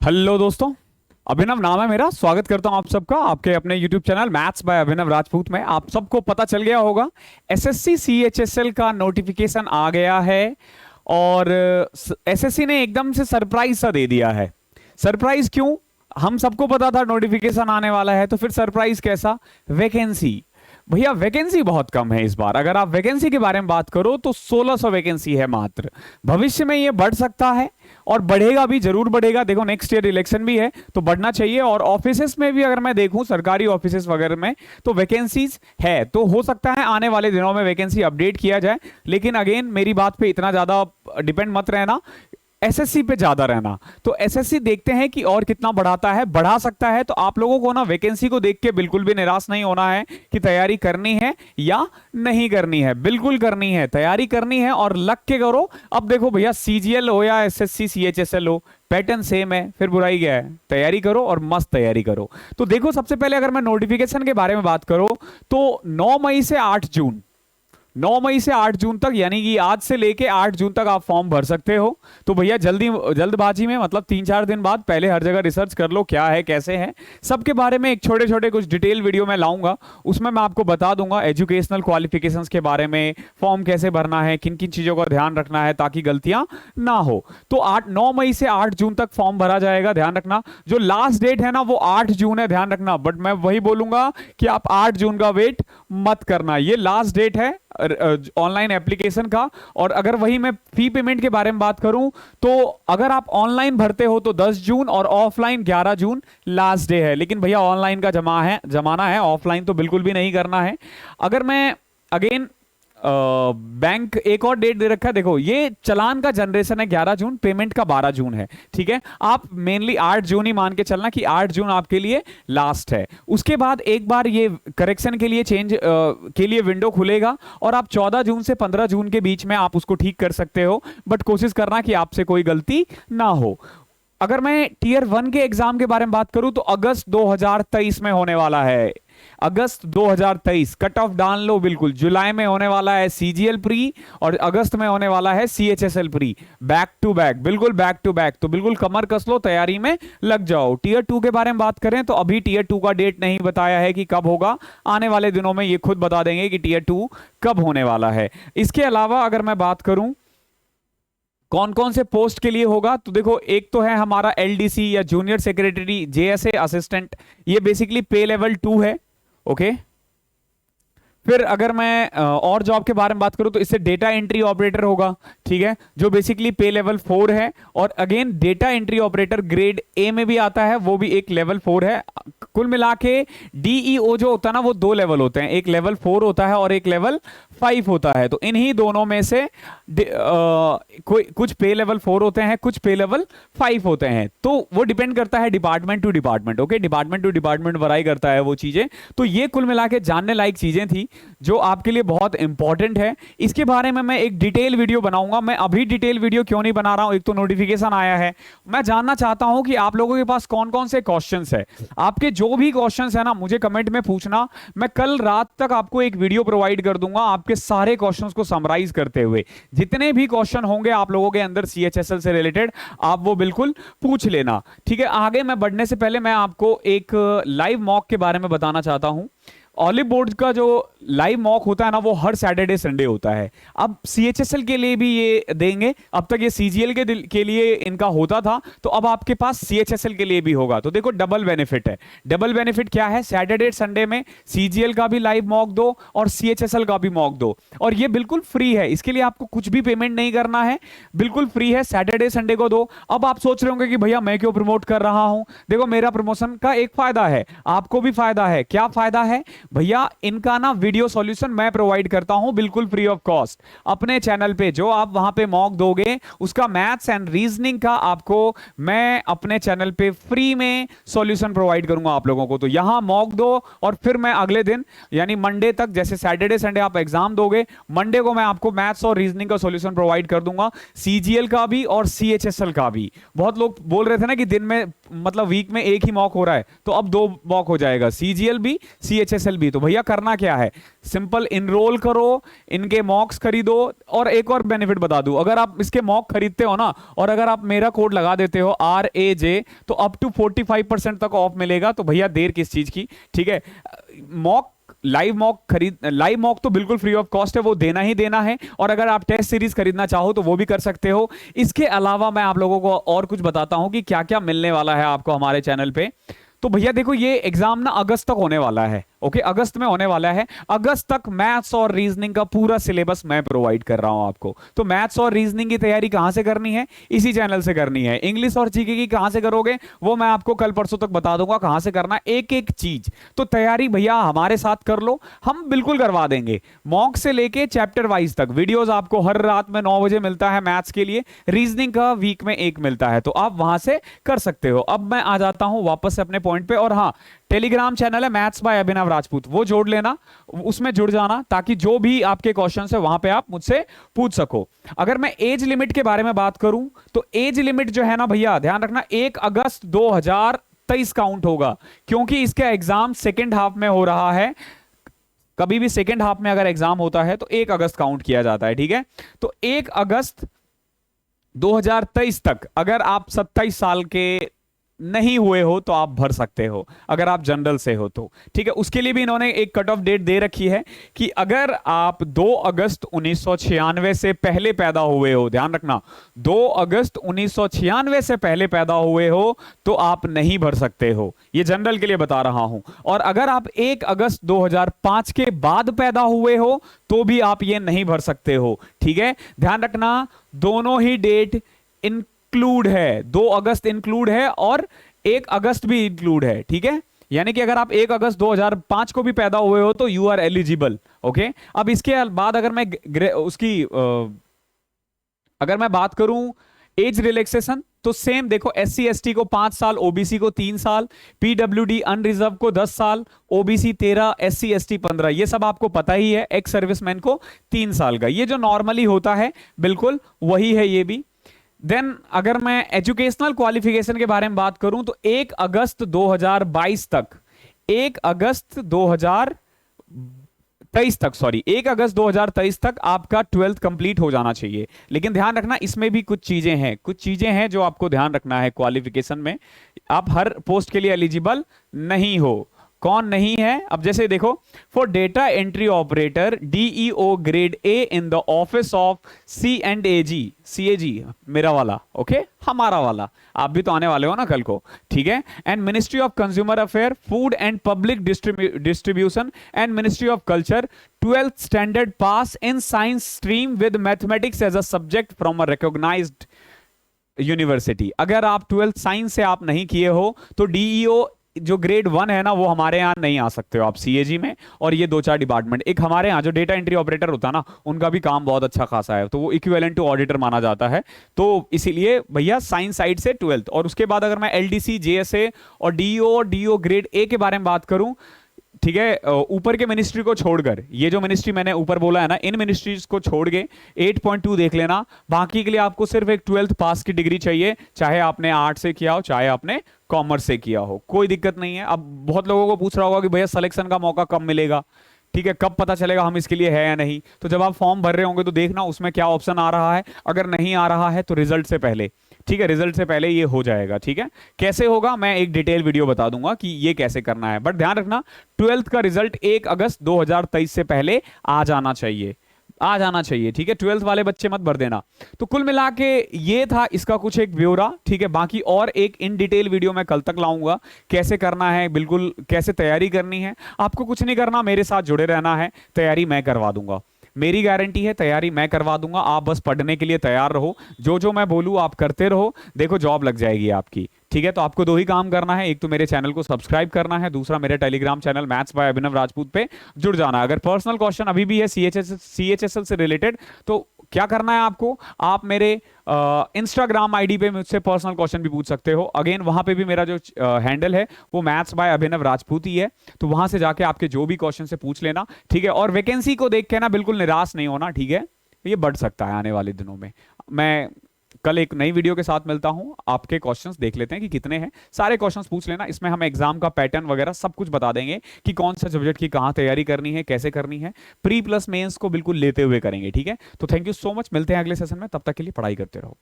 Hello दोस्तों। अभिनव नाम है मेरा। स्वागत करता हूं आप सबका आपके अपने YouTube चैनल मैथ्स बाय अभिनव राजपूत में। आप सबको पता चल गया होगा एसएससी सीएचएसएल का नोटिफिकेशन आ गया है और एसएससी ने एकदम से सरप्राइज सा दे दिया है। सरप्राइज क्यों? हम सबको पता था नोटिफिकेशन आने वाला है, तो फिर सरप्राइज कैसा? वैकेंसी। भैया वैकेंसी बहुत कम है इस बार। अगर आप वैकेंसी के बारे में बात करो तो 1600 वैकेंसी है मात्र। भविष्य में ये बढ़ सकता है और बढ़ेगा भी, जरूर बढ़ेगा। देखो नेक्स्ट ईयर इलेक्शन भी है तो बढ़ना चाहिए। और ऑफिसेस में भी अगर मैं देखूं, सरकारी ऑफिसेस वगैरह में तो वैकेंसीज है, तो हो सकता है आने वाले दिनों में वैकेंसी अपडेट किया जाए। लेकिन अगेन मेरी बात पे इतना ज्यादा डिपेंड मत रहना, एसएससी पे ज्यादा रहना। तो एसएससी देखते हैं कि और कितना बढ़ाता है, बढ़ा सकता है। तो आप लोगों को ना वैकेंसी को देख के बिल्कुल भी निराश नहीं होना है कि तैयारी करनी है या नहीं करनी है। बिल्कुल करनी है, तैयारी करनी है और लग के करो। अब देखो भैया, सीजीएल हो या एसएससी सीएचएसएल हो, पैटर्न सेम है, फिर बुराई क्या है? तैयारी करो और मस्त तैयारी करो। तो देखो सबसे पहले अगर मैं नोटिफिकेशन के बारे में बात करूं तो 9 मई से 8 जून, 9 मई से 8 जून तक, यानी कि आज से लेके 8 जून तक आप फॉर्म भर सकते हो। तो भैया जल्दबाजी में, मतलब 3-4 दिन बाद पहले हर जगह रिसर्च कर लो क्या है कैसे है। सबके बारे में एक छोटे छोटे कुछ डिटेल वीडियो में लाऊंगा। उसमें मैं आपको बता दूंगा एजुकेशनल क्वालिफिकेशंस के बारे में, फॉर्म कैसे भरना है, किन किन चीज़ों का ध्यान रखना है ताकि गलतियां ना हो। तो 9 मई से 8 जून तक फॉर्म भरा जाएगा, ध्यान रखना। जो लास्ट डेट है ना वो 8 जून है, ध्यान रखना। बट मैं वही बोलूंगा कि आप 8 जून का वेट मत करना, ये लास्ट डेट है ऑनलाइन एप्लीकेशन का। और अगर वही मैं फी पेमेंट के बारे में बात करूं तो अगर आप ऑनलाइन भरते हो तो 10 जून और ऑफलाइन 11 जून लास्ट डे है। लेकिन भैया ऑनलाइन का जमाना है, ऑफलाइन तो बिल्कुल भी नहीं करना है। अगर मैं अगेन बैंक एक और डेट दे रखा है, देखो ये चलान का जनरेशन है 11 जून, पेमेंट का 12 जून है। ठीक है, आप मेनली 8 जून ही मान के चलना कि 8 जून आपके लिए लास्ट है। उसके बाद एक बार ये करेक्शन के लिए चेंज के लिए विंडो खुलेगा और आप 14 जून से 15 जून के बीच में आप उसको ठीक कर सकते हो। बट कोशिश करना कि आपसे कोई गलती ना हो। अगर मैं टीयर 1 के एग्जाम के बारे में बात करूं तो अगस्त 2023 में होने वाला है। अगस्त 2023 कट ऑफ डाल लो बिल्कुल। जुलाई में होने वाला है सीजीएल प्री और अगस्त में होने वाला है CHSL pre. Back to back, बिल्कुल बैक टू बैक। तो बिल्कुल कमर कस लो, तैयारी में लग जाओ। टीयर 2 के बारे में बात करें तो अभी टीयर 2 का डेट नहीं बताया है कि कब होगा। आने वाले दिनों में ये खुद बता देंगे कि टीयर 2 कब होने वाला है। इसके अलावा अगर मैं बात करूं कौन कौन से पोस्ट के लिए होगा, तो देखो एक तो है हमारा एलडीसी या जूनियर सेक्रेटरी, जेएसए असिस्टेंट, ये बेसिकली पे लेवल 2 है। ओके, फिर अगर मैं और जॉब के बारे में बात करूं तो इससे डेटा एंट्री ऑपरेटर होगा। ठीक है, जो बेसिकली पे लेवल 4 है। और again data entry operator grade A में भी आता है, वो भी एक लेवल 4 है। कुल मिला के डीईओ जो होता है ना वो 2 लेवल होते हैं, एक लेवल 4 होता है और एक लेवल 5 होता है। तो इन्हीं दोनों में से कोई कुछ पे लेवल 4 होते हैं, कुछ पे लेवल 5 होते हैं। तो वो डिपेंड करता है department to department. Okay, department to department vary करता है वो चीजें। तो ये कुल मिला के जानने लायक चीजें थी जो आपके लिए बहुत इंपॉर्टेंट है। इसके बारे में मैं एक डिटेल वीडियो बनाऊंगा। मैं अभी डिटेल वीडियो क्यों नहीं बना रहा हूं, एक तो नोटिफिकेशन आया है, मैं जानना चाहता हूं कि आप लोगों के पास कौन कौन से क्वेश्चंस है। आपके जो भी क्वेश्चंस है ना मुझे कमेंट में पूछना। मैं कल रात तक आपको एक वीडियो प्रोवाइड कर दूंगा आपके सारे क्वेश्चंस को समराइज करते हुए। जितने भी क्वेश्चन होंगे आप लोगों के अंदर सीएचएसएल से रिलेटेड, आप वो बिल्कुल पूछ लेना। ठीक है, आगे मैं बढ़ने से पहले मैं आपको एक लाइव मॉक के बारे में बताना चाहता हूं। ऑलिव बोर्ड का जो लाइव मॉक होता है ना वो हर सैटरडे संडे होता है। अब सीएचएसएल के लिए भी ये देंगे। अब तक ये सीजीएल के लिए इनका होता था, तो अब आपके पास सीएचएसएल के लिए भी होगा। तो देखो डबल बेनिफिट है। डबल बेनिफिट क्या है? सैटरडे संडे में सीजीएल का भी लाइव मॉक दो और सीएचएसएल का भी मॉक दो। और ये बिल्कुल फ्री है, इसके लिए आपको कुछ भी पेमेंट नहीं करना है, बिल्कुल फ्री है। सैटरडे संडे को दो। अब आप सोच रहे होंगे कि भैया मैं क्यों प्रमोट कर रहा हूं। देखो मेरा प्रमोशन का एक फायदा है, आपको भी फायदा है। क्या फायदा है भैया? इनका ना वीडियो सॉल्यूशन मैं प्रोवाइड करता हूं बिल्कुल फ्री ऑफ कॉस्ट अपने चैनल पे। जो आप वहां पे मॉक दोगे उसका मैथ्स एंड रीजनिंग का आपको मैं अपने चैनल पे फ्री में सॉल्यूशन प्रोवाइड करूंगा आप लोगों को। तो यहां मॉक दो और फिर मैं अगले दिन यानी मंडे तक, जैसे सैटरडे संडे आप एग्जाम दोगे, मंडे को मैं आपको मैथ्स और रीजनिंग का सॉल्यूशन प्रोवाइड कर दूंगा, सीजीएल का भी और सीएचएसएल का भी। बहुत लोग बोल रहे थे ना कि दिन में मतलब वीक में एक ही मॉक हो रहा है, तो अब 2 मॉक हो जाएगा, सीजीएल भी सीएचएसएल SSLB, तो भैया करना क्या है, सिंपल इनरोल करो, इनके मॉक्स खरीदो। और एक और बेनिफिट बता दूं, अगर आप इसके मॉक खरीदते हो ना, और अगर आप मेरा कोड लगा देते हो RAJ, तो अप टू 45% तक ऑफ मिलेगा। तो भैया देर किस चीज की, ठीक है। मॉक, लाइव मॉक तो बिल्कुल फ्री ऑफ कॉस्ट है, वो देना ही देना है। और अगर आप टेस्ट सीरीज खरीदना चाहो तो वो भी कर सकते हो। इसके अलावा मैं आप लोगों को और कुछ बताता हूं कि क्या क्या मिलने वाला है आपको हमारे चैनल पे। तो भैया देखो, ये एग्जाम ना अगस्त तक होने वाला है, ओके, अगस्त में होने वाला है। अगस्त तक मैथ्स और रीजनिंग का पूरा सिलेबस मैं प्रोवाइड कर रहा हूं आपको। तो मैथ्स और रीजनिंग की तैयारी कहां से करनी है, इसी चैनल से करनी है। इंग्लिश और जीके की कहां से करोगे, वो मैं आपको कल परसों तक बता दूंगा कहां से करना, एक एक चीज। तो तैयारी भैया हमारे साथ कर लो, हम बिल्कुल करवा देंगे। मॉक से लेके चैप्टर वाइज तक वीडियोस आपको हर रात में 9 बजे मिलता है मैथ्स के लिए, रीजनिंग का वीक में एक मिलता है, तो आप वहां से कर सकते हो। अब मैं आ जाता हूं वापस से अपने पॉइंट पे। और हाँ, टेलीग्राम चैनल है मैथ्स बाय अभिनव राजपूत, वो जोड़ लेना, उसमें जुड़ जाना, ताकि जो भी आपके क्वेश्चन है वहां पे आप मुझसे पूछ सको। अगर मैं एज लिमिट के बारे में बात करूं, तो एज लिमिट जो है ना भैया, ध्यान रखना, 1 अगस्त 2023 काउंट होगा, क्योंकि इसका एग्जाम सेकेंड हाफ में हो रहा है। कभी भी सेकेंड हाफ में अगर एग्जाम होता है तो 1 अगस्त काउंट किया जाता है, ठीक है। तो 1 अगस्त 2023 तक अगर आप 27 साल के नहीं हुए हो तो आप भर सकते हो, अगर आप जनरल से हो तो, ठीक है। उसके लिए भी इन्होंने एक कट ऑफ डेट दे रखी है कि अगर आप 2 अगस्त 1996 से पहले पैदा हुए हो, ध्यान रखना, 2 अगस्त 1996 से पहले पैदा हुए हो तो आप नहीं भर सकते हो, ये जनरल के लिए बता रहा हूं। और अगर आप 1 अगस्त 2005 के बाद पैदा हुए हो तो भी आप ये नहीं भर सकते हो, ठीक है। ध्यान रखना, दोनों ही डेट इंक्लूड है, 2 अगस्त इंक्लूड है और 1 अगस्त भी इंक्लूड है, ठीक है। यानी कि अगर आप 1 अगस्त 2005 को भी पैदा हुए हो तो यू आर एलिजिबल, ओके। अब इसके बाद अगर मैं अगर मैं बात करूं एज रिलैक्सेशन, तो सेम देखो, SC ST को 5 साल, OBC को 3 साल, PWD अनरिजर्व को 10 साल, OBC 13, SC ST 15, ये सब आपको पता ही है। एक्स सर्विसमैन को 3 साल का, ये जो नॉर्मली होता है बिल्कुल वही है ये भी। देन अगर मैं एजुकेशनल क्वालिफिकेशन के बारे में बात करूं, तो 1 अगस्त 2022 तक, 1 अगस्त 2023 तक, सॉरी, 1 अगस्त 2023 तक आपका 12th कंप्लीट हो जाना चाहिए। लेकिन ध्यान रखना, इसमें भी कुछ चीजें हैं जो आपको ध्यान रखना है। क्वालिफिकेशन में आप हर पोस्ट के लिए एलिजिबल नहीं हो। कौन नहीं है, अब जैसे देखो, for data entry operator DEO grade A in the office of C&AG, CAG मेरा वाला, ओके, हमारा वाला, आप भी तो आने वाले हो ना कल को, ठीक है। And ministry of consumer affair, food and public distribution and ministry of culture, 12th standard pass in science stream with mathematics as a subject from a recognised university. अगर आप 12th साइंस से आप नहीं किए हो तो DEO जो grade 1 है ना, वो हमारे यहाँ नहीं आ सकते हो आप CAG में। और ये 2-4 डिपार्टमेंट, एक हमारे यहाँ जो डेटा एंट्री ऑपरेटर होता है ना, उनका भी काम बहुत अच्छा खासा है, तो वो इक्विवेलेंट टू ऑडिटर माना जाता है। तो इसीलिए भैया साइंस साइड से 12th। और उसके बाद अगर मैं LDC, JSA और DEO ग्रेड A के बारे में बात करूं, ठीक है, ऊपर के मिनिस्ट्री को छोड़कर, ये जो मिनिस्ट्री मैंने ऊपर बोला है ना, इन मिनिस्ट्रीज को छोड़ के 8.2 देख लेना। बाकी के लिए आपको सिर्फ एक 12th पास की डिग्री चाहिए, चाहे आपने आर्ट से किया हो, चाहे आपने कॉमर्स से किया हो, कोई दिक्कत नहीं है। अब बहुत लोगों को पूछ रहा होगा कि भैया सिलेक्शन का मौका कब मिलेगा, ठीक है, कब पता चलेगा हम इसके लिए है या नहीं। तो जब आप फॉर्म भर रहे होंगे तो देखना उसमें क्या ऑप्शन आ रहा है। अगर नहीं आ रहा है तो रिजल्ट से पहले, ठीक है, रिजल्ट से पहले ये हो जाएगा, ठीक है। कैसे होगा मैं एक डिटेल वीडियो बता दूंगा कि ये कैसे करना है। बट ध्यान रखना, 12th का रिजल्ट 1 अगस्त 2023 से पहले आ जाना चाहिए, ठीक है। 12th वाले बच्चे मत भर देना। तो कुल मिला के ये था इसका कुछ एक ब्यौरा, ठीक है। बाकी और एक इन डिटेल वीडियो मैं कल तक लाऊंगा, कैसे करना है, बिल्कुल कैसे तैयारी करनी है। आपको कुछ नहीं करना, मेरे साथ जुड़े रहना है, तैयारी मैं करवा दूंगा, मेरी गारंटी है, तैयारी मैं करवा दूंगा। आप बस पढ़ने के लिए तैयार रहो, जो जो मैं बोलूं आप करते रहो, देखो जॉब लग जाएगी आपकी, ठीक है। तो आपको 2 ही काम करना है, एक तो मेरे चैनल को सब्सक्राइब करना है, दूसरा मेरे टेलीग्राम चैनल मैथ्स बाय अभिनव राजपूत पे जुड़ जाना है। अगर पर्सनल क्वेश्चन अभी भी है CHSL से रिलेटेड, तो क्या करना है आपको, आप मेरे इंस्टाग्राम आईडी पे मुझसे पर्सनल क्वेश्चन भी पूछ सकते हो। अगेन वहां पे भी मेरा जो हैंडल है वो मैथ्स बाय अभिनव राजपूत ही है, तो वहां से जाके आपके जो भी क्वेश्चन से पूछ लेना, ठीक है। और वैकेंसी को देख के ना बिल्कुल निराश नहीं होना, ठीक है, ये बढ़ सकता है आने वाले दिनों में। मैं कल एक नई वीडियो के साथ मिलता हूं, आपके क्वेश्चंस देख लेते हैं कि कितने हैं, सारे क्वेश्चंस पूछ लेना, इसमें हम एग्जाम का पैटर्न वगैरह सब कुछ बता देंगे कि कौन सा सब्जेक्ट की कहां तैयारी करनी है, कैसे करनी है, प्री प्लस मेंस को बिल्कुल लेते हुए करेंगे, ठीक है। तो थैंक यू सो मच, मिलते हैं अगले सेशन में, तब तक के लिए पढ़ाई करते रहो।